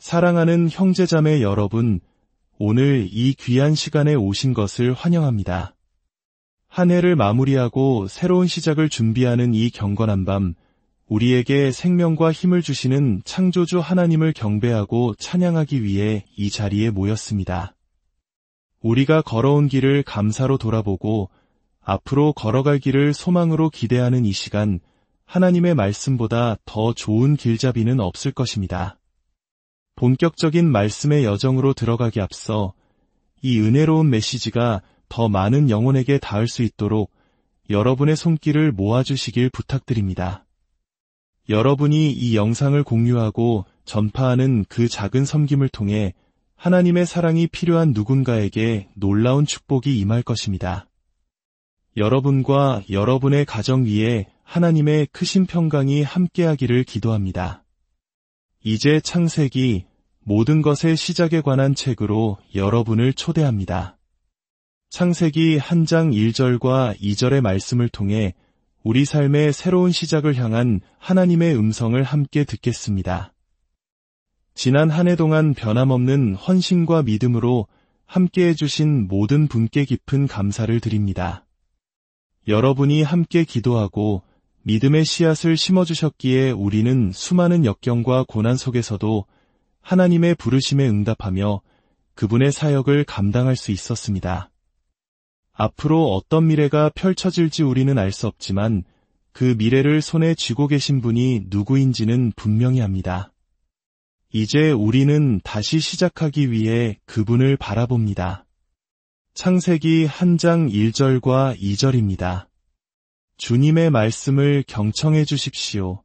사랑하는 형제자매 여러분, 오늘 이 귀한 시간에 오신 것을 환영합니다. 한 해를 마무리하고 새로운 시작을 준비하는 이 경건한 밤, 우리에게 생명과 힘을 주시는 창조주 하나님을 경배하고 찬양하기 위해 이 자리에 모였습니다. 우리가 걸어온 길을 감사로 돌아보고 앞으로 걸어갈 길을 소망으로 기대하는 이 시간, 하나님의 말씀보다 더 좋은 길잡이는 없을 것입니다. 본격적인 말씀의 여정으로 들어가기 앞서 이 은혜로운 메시지가 더 많은 영혼에게 닿을 수 있도록 여러분의 손길을 모아주시길 부탁드립니다. 여러분이 이 영상을 공유하고 전파하는 그 작은 섬김을 통해 하나님의 사랑이 필요한 누군가에게 놀라운 축복이 임할 것입니다. 여러분과 여러분의 가정 위에 하나님의 크신 평강이 함께하기를 기도합니다. 이제 창세기 모든 것의 시작에 관한 책으로 여러분을 초대합니다. 창세기 1장 1절과 2절의 말씀을 통해 우리 삶의 새로운 시작을 향한 하나님의 음성을 함께 듣겠습니다. 지난 한 해 동안 변함없는 헌신과 믿음으로 함께해 주신 모든 분께 깊은 감사를 드립니다. 여러분이 함께 기도하고 믿음의 씨앗을 심어주셨기에 우리는 수많은 역경과 고난 속에서도 하나님의 부르심에 응답하며 그분의 사역을 감당할 수 있었습니다. 앞으로 어떤 미래가 펼쳐질지 우리는 알 수 없지만 그 미래를 손에 쥐고 계신 분이 누구인지는 분명히 압니다. 이제 우리는 다시 시작하기 위해 그분을 바라봅니다. 창세기 1장 1절과 2절입니다. 주님의 말씀을 경청해 주십시오.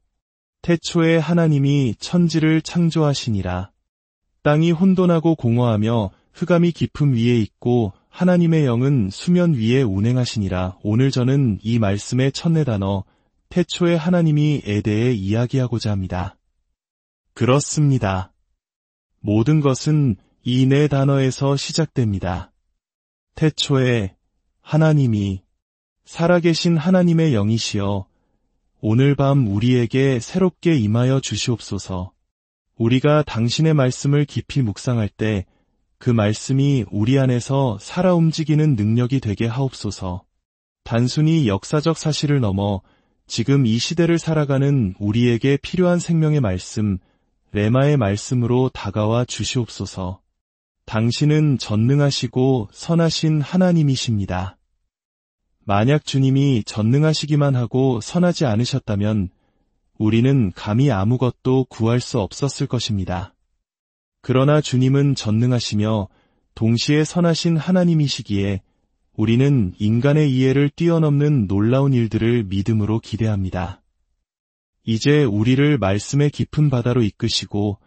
태초에 하나님이 천지를 창조하시니라. 땅이 혼돈하고 공허하며 흑암이 깊음 위에 있고 하나님의 영은 수면 위에 운행하시니라. 오늘 저는 이 말씀의 첫네 단어 태초에 하나님이에 대해 이야기하고자 합니다. 그렇습니다. 모든 것은 이 네 단어에서 시작됩니다. 태초에 하나님이 살아계신 하나님의 영이시여 오늘 밤 우리에게 새롭게 임하여 주시옵소서. 우리가 당신의 말씀을 깊이 묵상할 때 그 말씀이 우리 안에서 살아 움직이는 능력이 되게 하옵소서. 단순히 역사적 사실을 넘어 지금 이 시대를 살아가는 우리에게 필요한 생명의 말씀, 레마의 말씀으로 다가와 주시옵소서. 당신은 전능하시고 선하신 하나님이십니다. 만약 주님이 전능하시기만 하고 선하지 않으셨다면 우리는 감히 아무것도 구할 수 없었을 것입니다. 그러나 주님은 전능하시며 동시에 선하신 하나님이시기에 우리는 인간의 이해를 뛰어넘는 놀라운 일들을 믿음으로 기대합니다. 이제 우리를 말씀의 깊은 바다로 이끄시고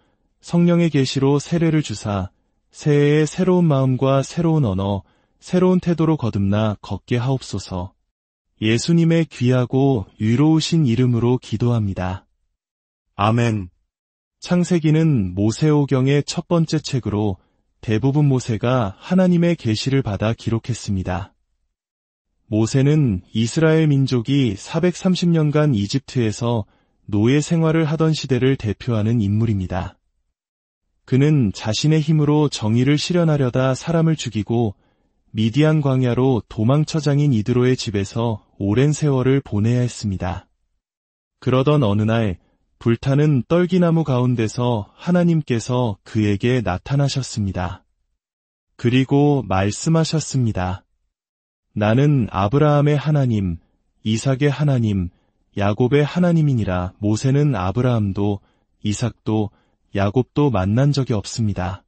성령의 계시로 세례를 주사 새해의 새로운 마음과 새로운 언어, 새로운 태도로 거듭나 걷게 하옵소서. 예수님의 귀하고 위로우신 이름으로 기도합니다. 아멘. 창세기는 모세오경의 첫 번째 책으로 대부분 모세가 하나님의 계시를 받아 기록했습니다. 모세는 이스라엘 민족이 430년간 이집트에서 노예 생활을 하던 시대를 대표하는 인물입니다. 그는 자신의 힘으로 정의를 실현하려다 사람을 죽이고 미디안 광야로 도망처장인 이드로의 집에서 오랜 세월을 보내야 했습니다. 그러던 어느 날 불타는 떨기나무 가운데서 하나님께서 그에게 나타나셨습니다. 그리고 말씀하셨습니다. 나는 아브라함의 하나님, 이삭의 하나님, 야곱의 하나님이니라. 모세는 아브라함도 이삭도 야곱도 만난 적이 없습니다.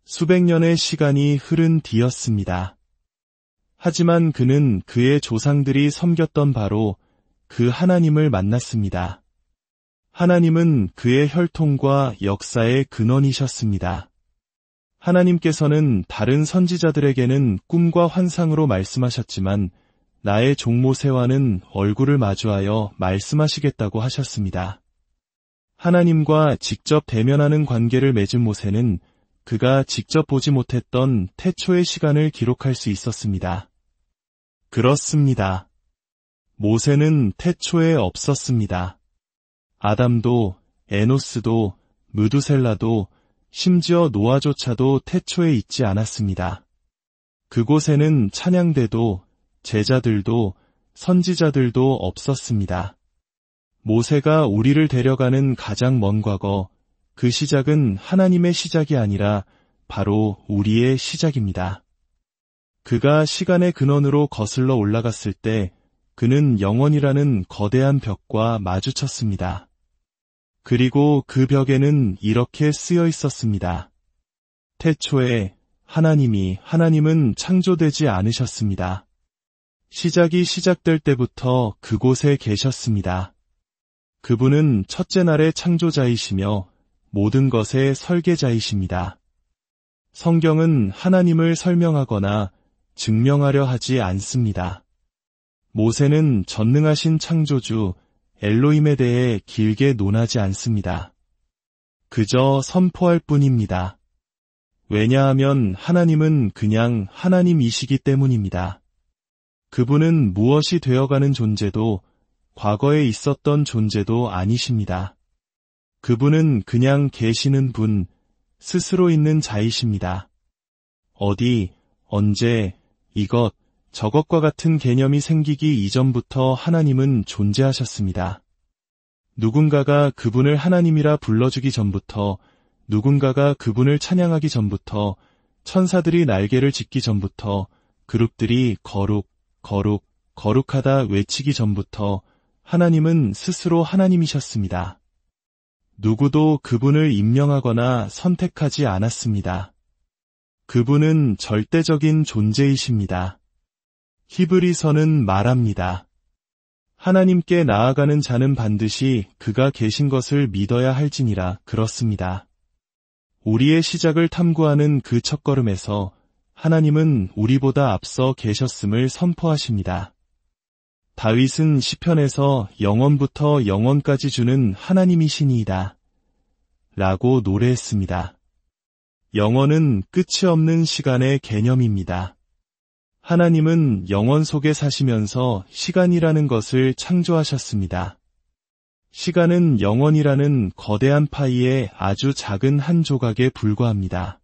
수백 년의 시간이 흐른 뒤였습니다. 하지만 그는 그의 조상들이 섬겼던 바로 그 하나님을 만났습니다. 하나님은 그의 혈통과 역사의 근원이셨습니다. 하나님께서는 다른 선지자들에게는 꿈과 환상으로 말씀하셨지만 나의 종 모세와는 얼굴을 마주하여 말씀하시겠다고 하셨습니다. 하나님과 직접 대면하는 관계를 맺은 모세는 그가 직접 보지 못했던 태초의 시간을 기록할 수 있었습니다. 그렇습니다. 모세는 태초에 없었습니다. 아담도, 에노스도, 무두셀라도, 심지어 노아조차도 태초에 있지 않았습니다. 그곳에는 찬양대도 제자들도 선지자들도 없었습니다. 모세가 우리를 데려가는 가장 먼 과거, 그 시작은 하나님의 시작이 아니라 바로 우리의 시작입니다. 그가 시간의 근원으로 거슬러 올라갔을 때 그는 영원이라는 거대한 벽과 마주쳤습니다. 그리고 그 벽에는 이렇게 쓰여 있었습니다. 태초에 하나님은 창조되지 않으셨습니다. 시작이 시작될 때부터 그곳에 계셨습니다. 그분은 첫째 날의 창조자이시며 모든 것의 설계자이십니다. 성경은 하나님을 설명하거나 증명하려 하지 않습니다. 모세는 전능하신 창조주 엘로힘에 대해 길게 논하지 않습니다. 그저 선포할 뿐입니다. 왜냐하면 하나님은 그냥 하나님이시기 때문입니다. 그분은 무엇이 되어가는 존재도 과거에 있었던 존재도 아니십니다. 그분은 그냥 계시는 분, 스스로 있는 자이십니다. 어디, 언제, 이것, 저것과 같은 개념이 생기기 이전부터 하나님은 존재하셨습니다. 누군가가 그분을 하나님이라 불러주기 전부터, 누군가가 그분을 찬양하기 전부터, 천사들이 날개를 짚기 전부터, 그룹들이 거룩, 거룩, 거룩하다 외치기 전부터 하나님은 스스로 하나님이셨습니다. 누구도 그분을 임명하거나 선택하지 않았습니다. 그분은 절대적인 존재이십니다. 히브리서는 말합니다. 하나님께 나아가는 자는 반드시 그가 계신 것을 믿어야 할지니라. 그렇습니다. 우리의 시작을 탐구하는 그 첫걸음에서 하나님은 우리보다 앞서 계셨음을 선포하십니다. 다윗은 시편에서 영원부터 영원까지 주는 하나님이시니이다 라고 노래했습니다. 영원은 끝이 없는 시간의 개념입니다. 하나님은 영원 속에 사시면서 시간이라는 것을 창조하셨습니다. 시간은 영원이라는 거대한 파이의 아주 작은 한 조각에 불과합니다.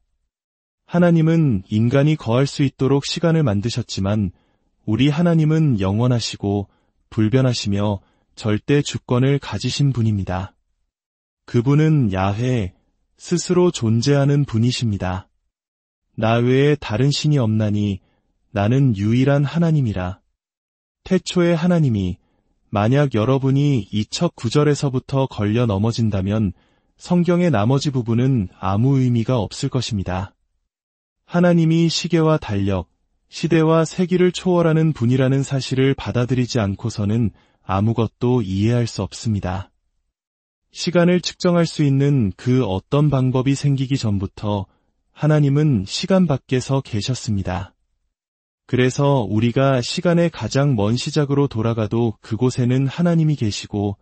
하나님은 인간이 거할 수 있도록 시간을 만드셨지만 우리 하나님은 영원하시고 불변하시며 절대 주권을 가지신 분입니다. 그분은 야훼, 스스로 존재하는 분이십니다. 나 외에 다른 신이 없나니 나는 유일한 하나님이라. 태초의 하나님이 만약 여러분이 이 첫 구절에서부터 걸려 넘어진다면 성경의 나머지 부분은 아무 의미가 없을 것입니다. 하나님이 시계와 달력, 시대와 세기를 초월하는 분이라는 사실을 받아들이지 않고서는 아무것도 이해할 수 없습니다. 시간을 측정할 수 있는 그 어떤 방법이 생기기 전부터 하나님은 시간 밖에서 계셨습니다. 그래서 우리가 시간의 가장 먼 시작으로 돌아가도 그곳에는 하나님이 계시고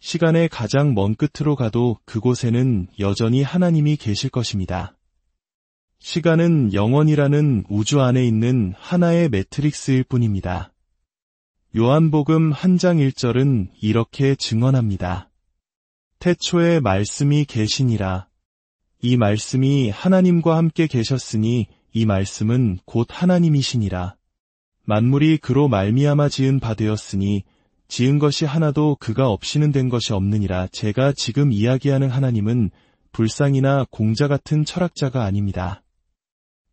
시간의 가장 먼 끝으로 가도 그곳에는 여전히 하나님이 계실 것입니다. 시간은 영원이라는 우주 안에 있는 하나의 매트릭스일 뿐입니다. 요한복음 1장 1절은 이렇게 증언합니다. 태초에 말씀이 계시니라. 이 말씀이 하나님과 함께 계셨으니 이 말씀은 곧 하나님이시니라. 만물이 그로 말미암아 지은 바 되었으니 지은 것이 하나도 그가 없이는 된 것이 없느니라. 제가 지금 이야기하는 하나님은 불상이나 공자 같은 철학자가 아닙니다.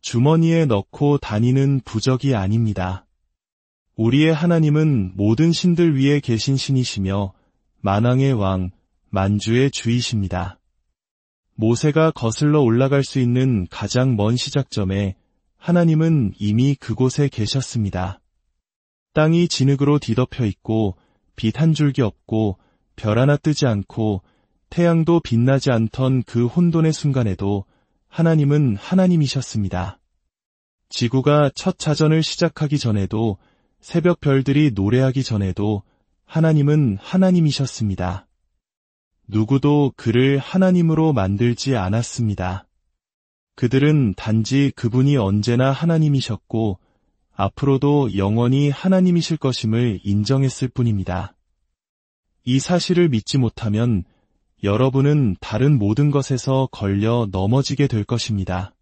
주머니에 넣고 다니는 부적이 아닙니다. 우리의 하나님은 모든 신들 위에 계신 신이시며 만왕의 왕, 만주의 주이십니다. 모세가 거슬러 올라갈 수 있는 가장 먼 시작점에 하나님은 이미 그곳에 계셨습니다. 땅이 진흙으로 뒤덮여 있고 빛 한 줄기 없고 별 하나 뜨지 않고 태양도 빛나지 않던 그 혼돈의 순간에도 하나님은 하나님이셨습니다. 지구가 첫 자전을 시작하기 전에도 새벽 별들이 노래하기 전에도 하나님은 하나님이셨습니다. 누구도 그를 하나님으로 만들지 않았습니다. 그들은 단지 그분이 언제나 하나님이셨고 앞으로도 영원히 하나님이실 것임을 인정했을 뿐입니다. 이 사실을 믿지 못하면 여러분은 다른 모든 것에서 걸려 넘어지게 될 것입니다.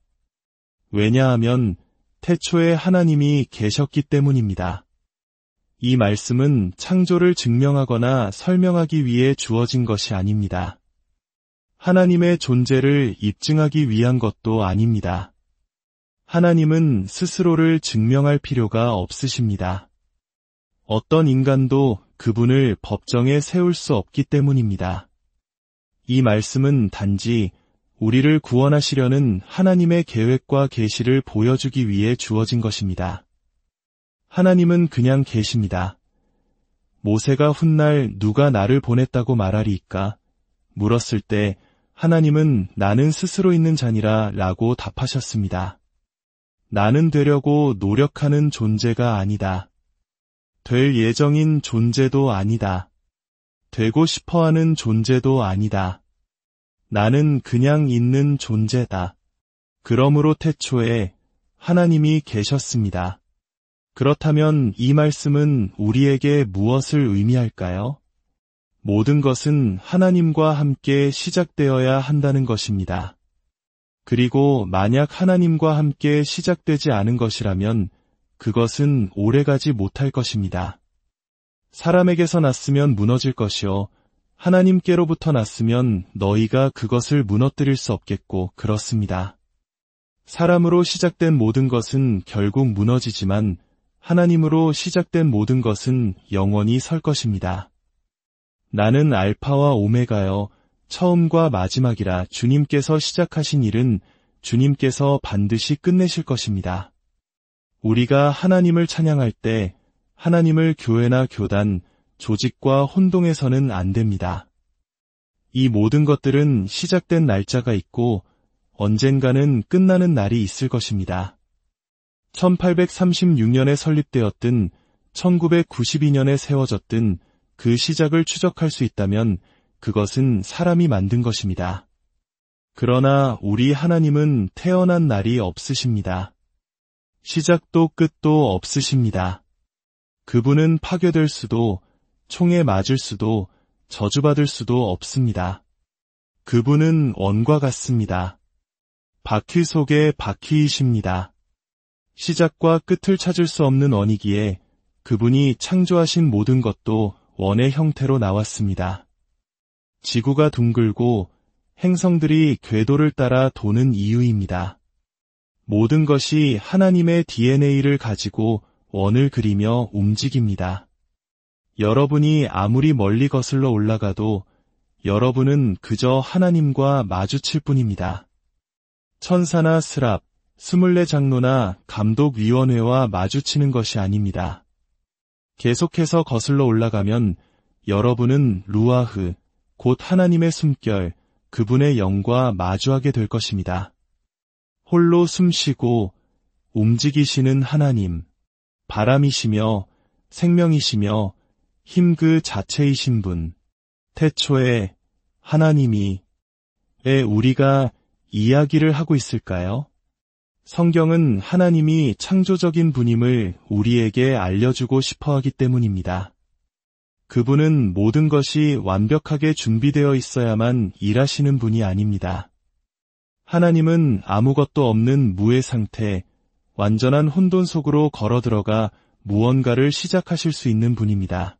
왜냐하면 태초에 하나님이 계셨기 때문입니다. 이 말씀은 창조를 증명하거나 설명하기 위해 주어진 것이 아닙니다. 하나님의 존재를 입증하기 위한 것도 아닙니다. 하나님은 스스로를 증명할 필요가 없으십니다. 어떤 인간도 그분을 법정에 세울 수 없기 때문입니다. 이 말씀은 단지 우리를 구원하시려는 하나님의 계획과 계시를 보여주기 위해 주어진 것입니다. 하나님은 그냥 계십니다. 모세가 훗날 누가 나를 보냈다고 말하리이까? 물었을 때 하나님은 나는 스스로 있는 자니라 라고 답하셨습니다. 나는 되려고 노력하는 존재가 아니다. 될 예정인 존재도 아니다. 되고 싶어하는 존재도 아니다. 나는 그냥 있는 존재다. 그러므로 태초에 하나님이 계셨습니다. 그렇다면 이 말씀은 우리에게 무엇을 의미할까요? 모든 것은 하나님과 함께 시작되어야 한다는 것입니다. 그리고 만약 하나님과 함께 시작되지 않은 것이라면 그것은 오래가지 못할 것입니다. 사람에게서 났으면 무너질 것이요 하나님께로부터 났으면 너희가 그것을 무너뜨릴 수 없겠고 그렇습니다. 사람으로 시작된 모든 것은 결국 무너지지만 하나님으로 시작된 모든 것은 영원히 설 것입니다. 나는 알파와 오메가여 처음과 마지막이라. 주님께서 시작하신 일은 주님께서 반드시 끝내실 것입니다. 우리가 하나님을 찬양할 때 하나님을 교회나 교단, 조직과 혼동해서는 안 됩니다. 이 모든 것들은 시작된 날짜가 있고 언젠가는 끝나는 날이 있을 것입니다. 1836년에 설립되었든 1992년에 세워졌든 그 시작을 추적할 수 있다면 그것은 사람이 만든 것입니다. 그러나 우리 하나님은 태어난 날이 없으십니다. 시작도 끝도 없으십니다. 그분은 파괴될 수도, 총에 맞을 수도, 저주받을 수도 없습니다. 그분은 원과 같습니다. 바퀴 속의 바퀴이십니다. 시작과 끝을 찾을 수 없는 원이기에 그분이 창조하신 모든 것도 원의 형태로 나왔습니다. 지구가 둥글고 행성들이 궤도를 따라 도는 이유입니다. 모든 것이 하나님의 DNA를 가지고 원을 그리며 움직입니다. 여러분이 아무리 멀리 거슬러 올라가도 여러분은 그저 하나님과 마주칠 뿐입니다. 천사나 스랍, 24장로나 감독위원회와 마주치는 것이 아닙니다. 계속해서 거슬러 올라가면 여러분은 루아흐, 곧 하나님의 숨결, 그분의 영과 마주하게 될 것입니다. 홀로 숨쉬고 움직이시는 하나님, 바람이시며 생명이시며 힘 그 자체이신 분, 태초에 하나님이 우리가 이야기를 하고 있을까요? 성경은 하나님이 창조적인 분임을 우리에게 알려주고 싶어 하기 때문입니다. 그분은 모든 것이 완벽하게 준비되어 있어야만 일하시는 분이 아닙니다. 하나님은 아무것도 없는 무의 상태, 완전한 혼돈 속으로 걸어 들어가 무언가를 시작하실 수 있는 분입니다.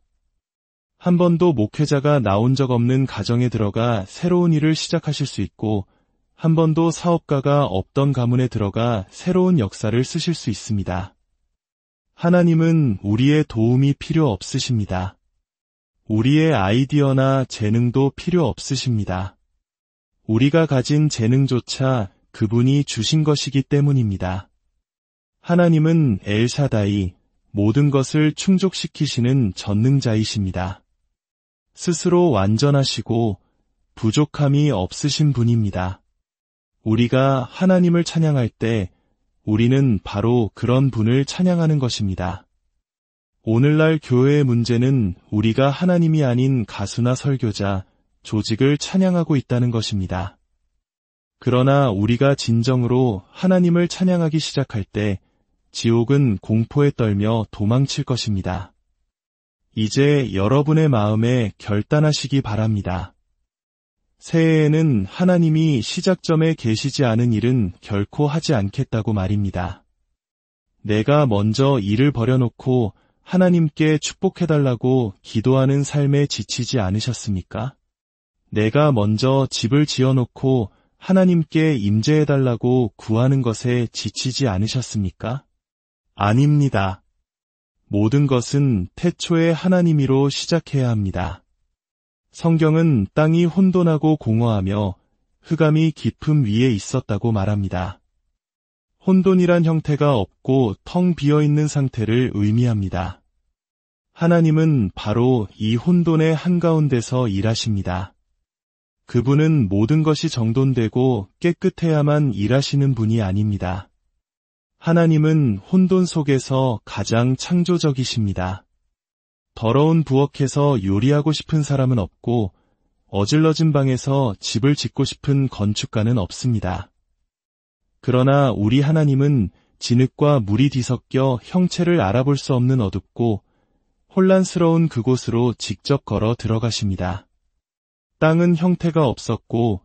한 번도 목회자가 나온 적 없는 가정에 들어가 새로운 일을 시작하실 수 있고, 한 번도 사업가가 없던 가문에 들어가 새로운 역사를 쓰실 수 있습니다. 하나님은 우리의 도움이 필요 없으십니다. 우리의 아이디어나 재능도 필요 없으십니다. 우리가 가진 재능조차 그분이 주신 것이기 때문입니다. 하나님은 엘샤다이, 모든 것을 충족시키시는 전능자이십니다. 스스로 완전하시고 부족함이 없으신 분입니다. 우리가 하나님을 찬양할 때 우리는 바로 그런 분을 찬양하는 것입니다. 오늘날 교회의 문제는 우리가 하나님이 아닌 가수나 설교자, 조직을 찬양하고 있다는 것입니다. 그러나 우리가 진정으로 하나님을 찬양하기 시작할 때 지옥은 공포에 떨며 도망칠 것입니다. 이제 여러분의 마음에 결단하시기 바랍니다. 새해에는 하나님이 시작점에 계시지 않은 일은 결코 하지 않겠다고 말입니다. 내가 먼저 일을 버려놓고 하나님께 축복해달라고 기도하는 삶에 지치지 않으셨습니까? 내가 먼저 집을 지어놓고 하나님께 임재해달라고 구하는 것에 지치지 않으셨습니까? 아닙니다. 모든 것은 태초에 하나님이로 시작해야 합니다. 성경은 땅이 혼돈하고 공허하며 흑암이 깊음 위에 있었다고 말합니다. 혼돈이란 형태가 없고 텅 비어있는 상태를 의미합니다. 하나님은 바로 이 혼돈의 한가운데서 일하십니다. 그분은 모든 것이 정돈되고 깨끗해야만 일하시는 분이 아닙니다. 하나님은 혼돈 속에서 가장 창조적이십니다. 더러운 부엌에서 요리하고 싶은 사람은 없고 어질러진 방에서 집을 짓고 싶은 건축가는 없습니다. 그러나 우리 하나님은 진흙과 물이 뒤섞여 형체를 알아볼 수 없는 어둡고 혼란스러운 그곳으로 직접 걸어 들어가십니다. 땅은 형태가 없었고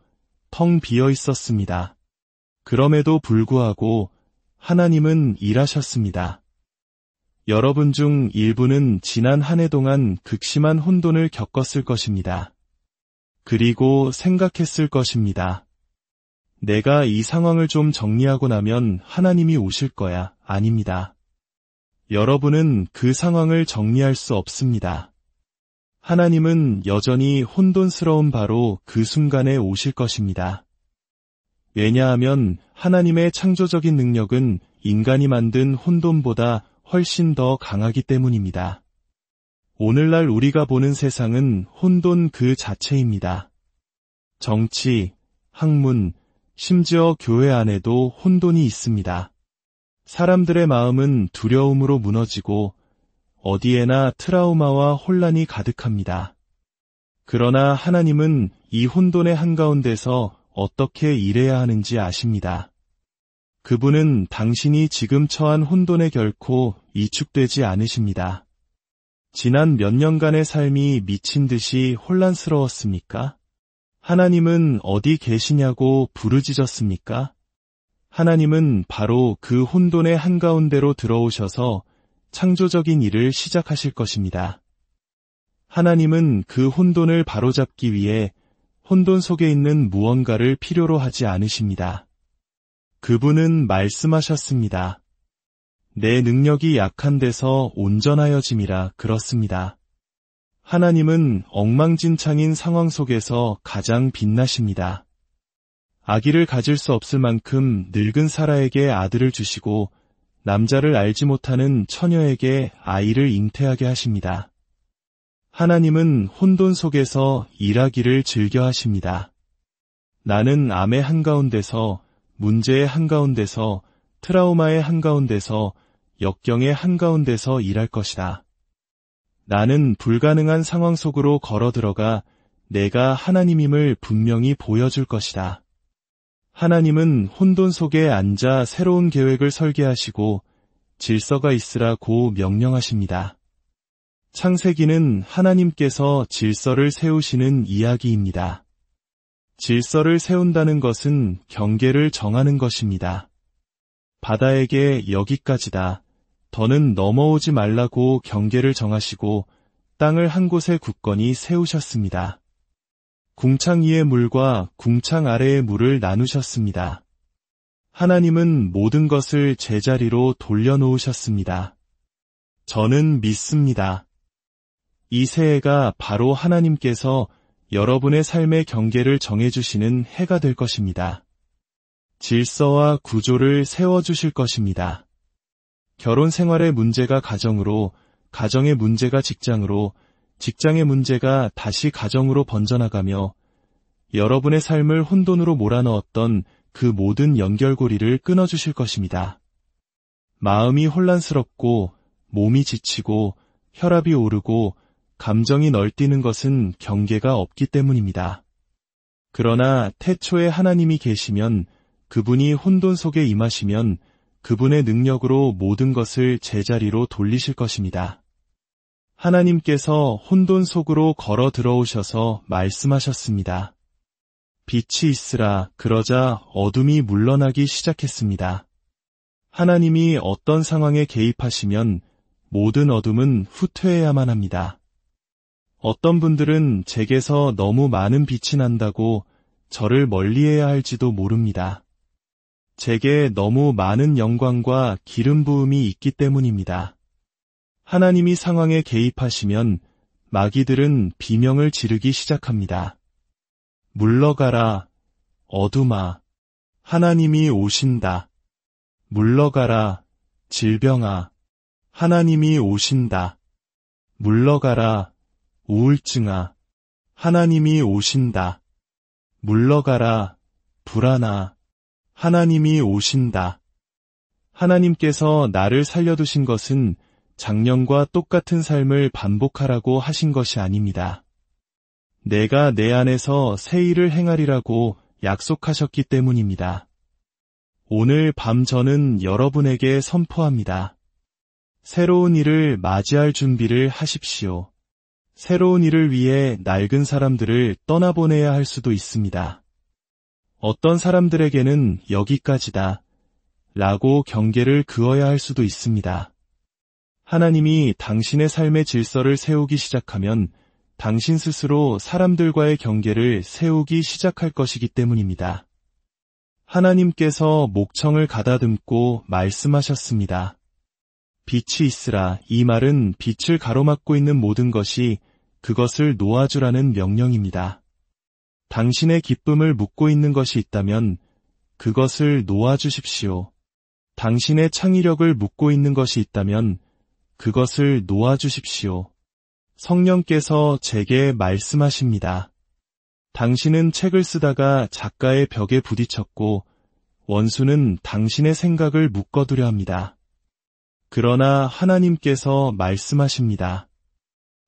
텅 비어 있었습니다. 그럼에도 불구하고 하나님은 일하셨습니다. 여러분 중 일부는 지난 한 해 동안 극심한 혼돈을 겪었을 것입니다. 그리고 생각했을 것입니다. 내가 이 상황을 좀 정리하고 나면 하나님이 오실 거야. 아닙니다. 여러분은 그 상황을 정리할 수 없습니다. 하나님은 여전히 혼돈스러운 바로 그 순간에 오실 것입니다. 왜냐하면 하나님의 창조적인 능력은 인간이 만든 혼돈보다 훨씬 더 강하기 때문입니다. 오늘날 우리가 보는 세상은 혼돈 그 자체입니다. 정치, 학문, 심지어 교회 안에도 혼돈이 있습니다. 사람들의 마음은 두려움으로 무너지고 어디에나 트라우마와 혼란이 가득합니다. 그러나 하나님은 이 혼돈의 한가운데서 어떻게 일해야 하는지 아십니다. 그분은 당신이 지금 처한 혼돈에 결코 위축되지 않으십니다. 지난 몇 년간의 삶이 미친 듯이 혼란스러웠습니까? 하나님은 어디 계시냐고 부르짖었습니까? 하나님은 바로 그 혼돈의 한가운데로 들어오셔서 창조적인 일을 시작하실 것입니다. 하나님은 그 혼돈을 바로잡기 위해 혼돈 속에 있는 무언가를 필요로 하지 않으십니다. 그분은 말씀하셨습니다. 내 능력이 약한 데서 온전하여짐이라 그렇습니다. 하나님은 엉망진창인 상황 속에서 가장 빛나십니다. 아기를 가질 수 없을 만큼 늙은 사라에게 아들을 주시고 남자를 알지 못하는 처녀에게 아이를 잉태하게 하십니다. 하나님은 혼돈 속에서 일하기를 즐겨 하십니다. 나는 암의 한가운데서, 문제의 한가운데서, 트라우마의 한가운데서, 역경의 한가운데서 일할 것이다. 나는 불가능한 상황 속으로 걸어 들어가 내가 하나님임을 분명히 보여줄 것이다. 하나님은 혼돈 속에 앉아 새로운 계획을 설계하시고 질서가 있으라고 명령하십니다. 창세기는 하나님께서 질서를 세우시는 이야기입니다. 질서를 세운다는 것은 경계를 정하는 것입니다. 바다에게 여기까지다. 더는 넘어오지 말라고 경계를 정하시고 땅을 한 곳에 굳건히 세우셨습니다. 궁창 위의 물과 궁창 아래의 물을 나누셨습니다. 하나님은 모든 것을 제자리로 돌려놓으셨습니다. 저는 믿습니다. 이 새해가 바로 하나님께서 여러분의 삶의 경계를 정해주시는 해가 될 것입니다. 질서와 구조를 세워주실 것입니다. 결혼 생활의 문제가 가정으로, 가정의 문제가 직장으로, 직장의 문제가 다시 가정으로 번져나가며 여러분의 삶을 혼돈으로 몰아넣었던 그 모든 연결고리를 끊어주실 것입니다. 마음이 혼란스럽고 몸이 지치고 혈압이 오르고 감정이 널뛰는 것은 경계가 없기 때문입니다. 그러나 태초에 하나님이 계시면, 그분이 혼돈 속에 임하시면 그분의 능력으로 모든 것을 제자리로 돌리실 것입니다. 하나님께서 혼돈 속으로 걸어 들어오셔서 말씀하셨습니다. 빛이 있으라. 그러자 어둠이 물러나기 시작했습니다. 하나님이 어떤 상황에 개입하시면 모든 어둠은 후퇴해야만 합니다. 어떤 분들은 제게서 너무 많은 빛이 난다고 저를 멀리해야 할지도 모릅니다. 제게 너무 많은 영광과 기름 부음이 있기 때문입니다. 하나님이 상황에 개입하시면 마귀들은 비명을 지르기 시작합니다. 물러가라, 어둠아. 하나님이 오신다. 물러가라, 질병아. 하나님이 오신다. 물러가라, 우울증아. 하나님이 오신다. 물러가라, 불안아. 하나님이 오신다. 하나님께서 나를 살려두신 것은 작년과 똑같은 삶을 반복하라고 하신 것이 아닙니다. 내가 내 안에서 새 일을 행하리라고 약속하셨기 때문입니다. 오늘 밤 저는 여러분에게 선포합니다. 새로운 일을 맞이할 준비를 하십시오. 새로운 일을 위해 낡은 사람들을 떠나보내야 할 수도 있습니다. 어떤 사람들에게는 여기까지다 라고 경계를 그어야 할 수도 있습니다. 하나님이 당신의 삶의 질서를 세우기 시작하면 당신 스스로 사람들과의 경계를 세우기 시작할 것이기 때문입니다. 하나님께서 목청을 가다듬고 말씀하셨습니다. 빛이 있으라. 이 말은 빛을 가로막고 있는 모든 것이 그것을 놓아주라는 명령입니다. 당신의 기쁨을 묶고 있는 것이 있다면 그것을 놓아주십시오. 당신의 창의력을 묶고 있는 것이 있다면 그것을 놓아주십시오. 성령께서 제게 말씀하십니다. 당신은 책을 쓰다가 작가의 벽에 부딪혔고 원수는 당신의 생각을 묶어두려 합니다. 그러나 하나님께서 말씀하십니다.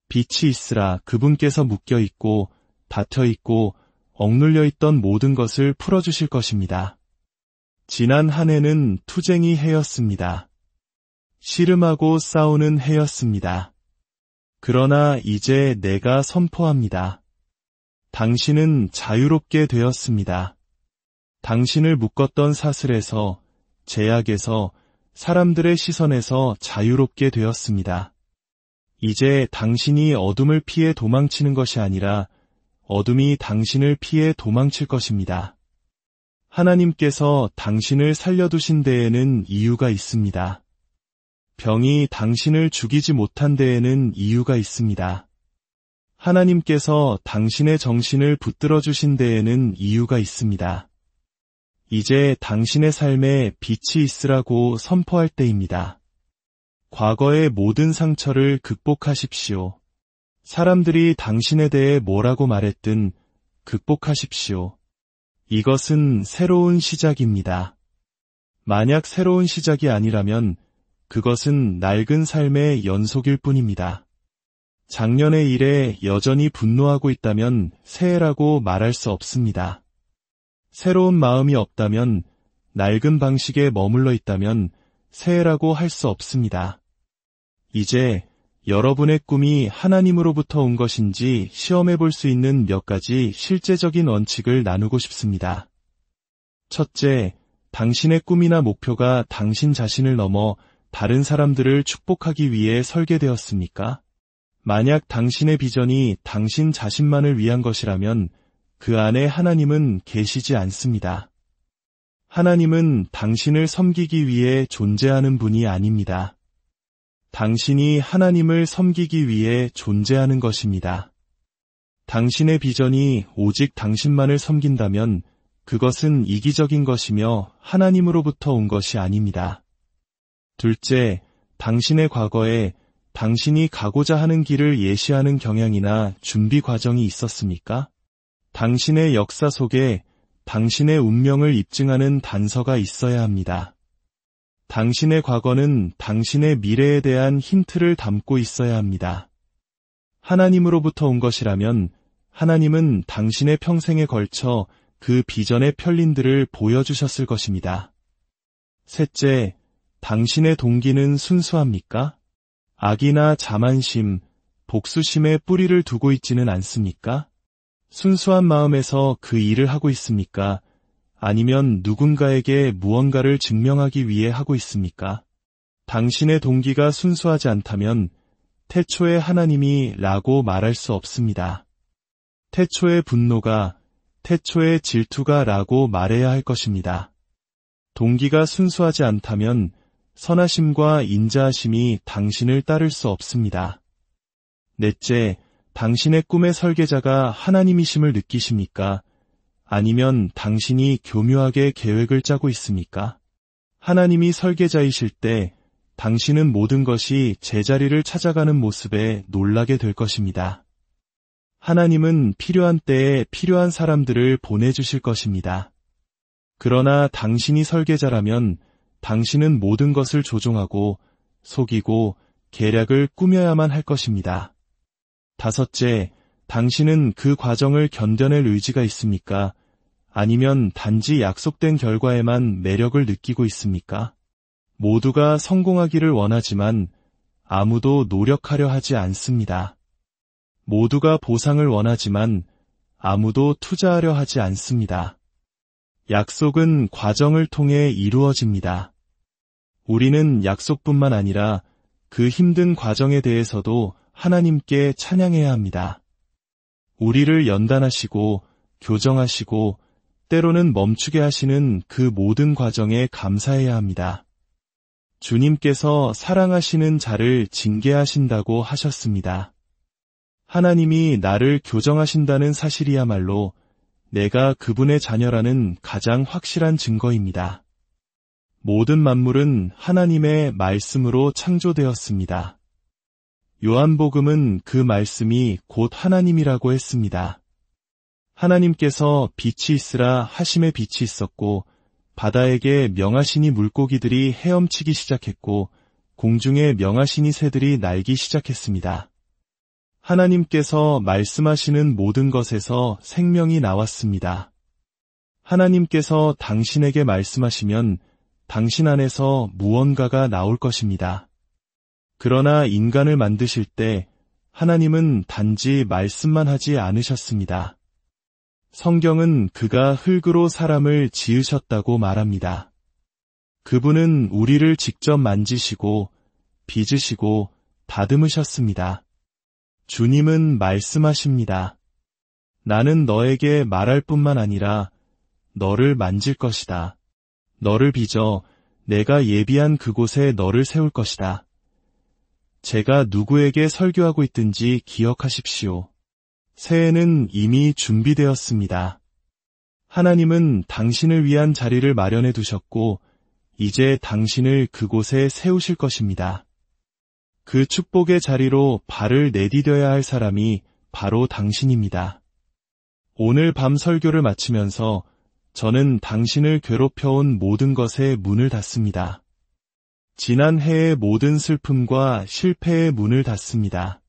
빛이 있으라. 그분께서 묶여있고 닫혀있고 억눌려 있던 모든 것을 풀어주실 것입니다. 지난 한 해는 투쟁이 해였습니다. 씨름하고 싸우는 해였습니다. 그러나 이제 내가 선포합니다. 당신은 자유롭게 되었습니다. 당신을 묶었던 사슬에서, 제약에서, 사람들의 시선에서 자유롭게 되었습니다. 이제 당신이 어둠을 피해 도망치는 것이 아니라 어둠이 당신을 피해 도망칠 것입니다. 하나님께서 당신을 살려두신 데에는 이유가 있습니다. 병이 당신을 죽이지 못한 데에는 이유가 있습니다. 하나님께서 당신의 정신을 붙들어 주신 데에는 이유가 있습니다. 이제 당신의 삶에 빛이 있으라고 선포할 때입니다. 과거의 모든 상처를 극복하십시오. 사람들이 당신에 대해 뭐라고 말했든 극복하십시오. 이것은 새로운 시작입니다. 만약 새로운 시작이 아니라면 그것은 낡은 삶의 연속일 뿐입니다. 작년의 일에 여전히 분노하고 있다면 새해라고 말할 수 없습니다. 새로운 마음이 없다면, 낡은 방식에 머물러 있다면 새해라고 할 수 없습니다. 이제 여러분의 꿈이 하나님으로부터 온 것인지 시험해 볼 수 있는 몇 가지 실제적인 원칙을 나누고 싶습니다. 첫째, 당신의 꿈이나 목표가 당신 자신을 넘어 다른 사람들을 축복하기 위해 설계되었습니까? 만약 당신의 비전이 당신 자신만을 위한 것이라면 그 안에 하나님은 계시지 않습니다. 하나님은 당신을 섬기기 위해 존재하는 분이 아닙니다. 당신이 하나님을 섬기기 위해 존재하는 것입니다. 당신의 비전이 오직 당신만을 섬긴다면 그것은 이기적인 것이며 하나님으로부터 온 것이 아닙니다. 둘째, 당신의 과거에 당신이 가고자 하는 길을 예시하는 경향이나 준비 과정이 있었습니까? 당신의 역사 속에 당신의 운명을 입증하는 단서가 있어야 합니다. 당신의 과거는 당신의 미래에 대한 힌트를 담고 있어야 합니다. 하나님으로부터 온 것이라면 하나님은 당신의 평생에 걸쳐 그 비전의 편린들을 보여주셨을 것입니다. 셋째, 당신의 동기는 순수합니까? 악이나 자만심, 복수심에 뿌리를 두고 있지는 않습니까? 순수한 마음에서 그 일을 하고 있습니까? 아니면 누군가에게 무언가를 증명하기 위해 하고 있습니까? 당신의 동기가 순수하지 않다면 태초에 하나님이 라고 말할 수 없습니다. 태초의 분노가, 태초의 질투가 라고 말해야 할 것입니다. 동기가 순수하지 않다면 선하심과 인자하심이 당신을 따를 수 없습니다. 넷째, 당신의 꿈의 설계자가 하나님이심을 느끼십니까? 아니면 당신이 교묘하게 계획을 짜고 있습니까? 하나님이 설계자이실 때 당신은 모든 것이 제자리를 찾아가는 모습에 놀라게 될 것입니다. 하나님은 필요한 때에 필요한 사람들을 보내주실 것입니다. 그러나 당신이 설계자라면 당신은 모든 것을 조종하고 속이고 계략을 꾸며야만 할 것입니다. 다섯째, 당신은 그 과정을 견뎌낼 의지가 있습니까? 아니면 단지 약속된 결과에만 매력을 느끼고 있습니까? 모두가 성공하기를 원하지만 아무도 노력하려 하지 않습니다. 모두가 보상을 원하지만 아무도 투자하려 하지 않습니다. 약속은 과정을 통해 이루어집니다. 우리는 약속뿐만 아니라 그 힘든 과정에 대해서도 하나님께 찬양해야 합니다. 우리를 연단하시고 교정하시고 때로는 멈추게 하시는 그 모든 과정에 감사해야 합니다. 주님께서 사랑하시는 자를 징계하신다고 하셨습니다. 하나님이 나를 교정하신다는 사실이야말로 내가 그분의 자녀라는 가장 확실한 증거입니다. 모든 만물은 하나님의 말씀으로 창조되었습니다. 요한복음은 그 말씀이 곧 하나님이라고 했습니다. 하나님께서 빛이 있으라 하심에 빛이 있었고 바다에게 명하시니 물고기들이 헤엄치기 시작했고 공중에 명하시니 새들이 날기 시작했습니다. 하나님께서 말씀하시는 모든 것에서 생명이 나왔습니다. 하나님께서 당신에게 말씀하시면 당신 안에서 무언가가 나올 것입니다. 그러나 인간을 만드실 때 하나님은 단지 말씀만 하지 않으셨습니다. 성경은 그가 흙으로 사람을 지으셨다고 말합니다. 그분은 우리를 직접 만지시고 빚으시고 다듬으셨습니다. 주님은 말씀하십니다. 나는 너에게 말할 뿐만 아니라 너를 만질 것이다. 너를 빚어 내가 예비한 그곳에 너를 세울 것이다. 제가 누구에게 설교하고 있든지 기억하십시오. 새해는 이미 준비되었습니다. 하나님은 당신을 위한 자리를 마련해 두셨고 이제 당신을 그곳에 세우실 것입니다. 그 축복의 자리로 발을 내디뎌야 할 사람이 바로 당신입니다. 오늘 밤 설교를 마치면서 저는 당신을 괴롭혀온 모든 것에 문을 닫습니다. 지난 해의 모든 슬픔과 실패의 문을 닫습니다.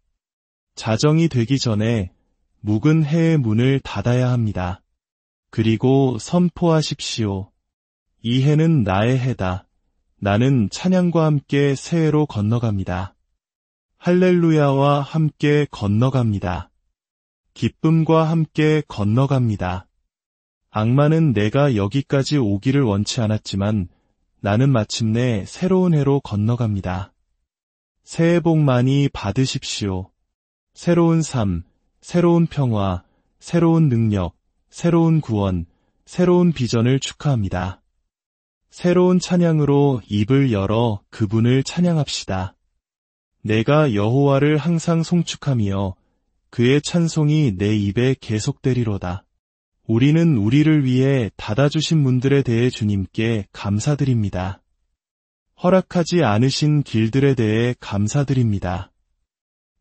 자정이 되기 전에 묵은 해의 문을 닫아야 합니다. 그리고 선포하십시오. 이 해는 나의 해다. 나는 찬양과 함께 새해로 건너갑니다. 할렐루야와 함께 건너갑니다. 기쁨과 함께 건너갑니다. 악마는 내가 여기까지 오기를 원치 않았지만 나는 마침내 새로운 해로 건너갑니다. 새해 복 많이 받으십시오. 새로운 삶, 새로운 평화, 새로운 능력, 새로운 구원, 새로운 비전을 축하합니다. 새로운 찬양으로 입을 열어 그분을 찬양합시다. 내가 여호와를 항상 송축하며 그의 찬송이 내 입에 계속되리로다. 우리는 우리를 위해 닫아주신 문들에 대해 주님께 감사드립니다. 허락하지 않으신 길들에 대해 감사드립니다.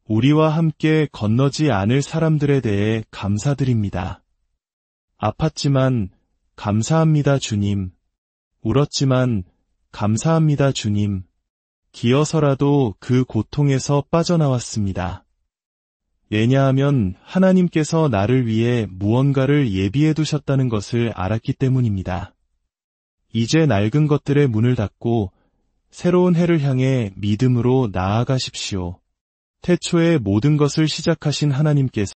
우리와 함께 건너지 않을 사람들에 대해 감사드립니다. 아팠지만 감사합니다 주님. 울었지만 감사합니다 주님. 기어서라도 그 고통에서 빠져나왔습니다. 왜냐하면 하나님께서 나를 위해 무언가를 예비해 두셨다는 것을 알았기 때문입니다. 이제 낡은 것들의 문을 닫고 새로운 해를 향해 믿음으로 나아가십시오. 태초에 모든 것을 시작하신 하나님께서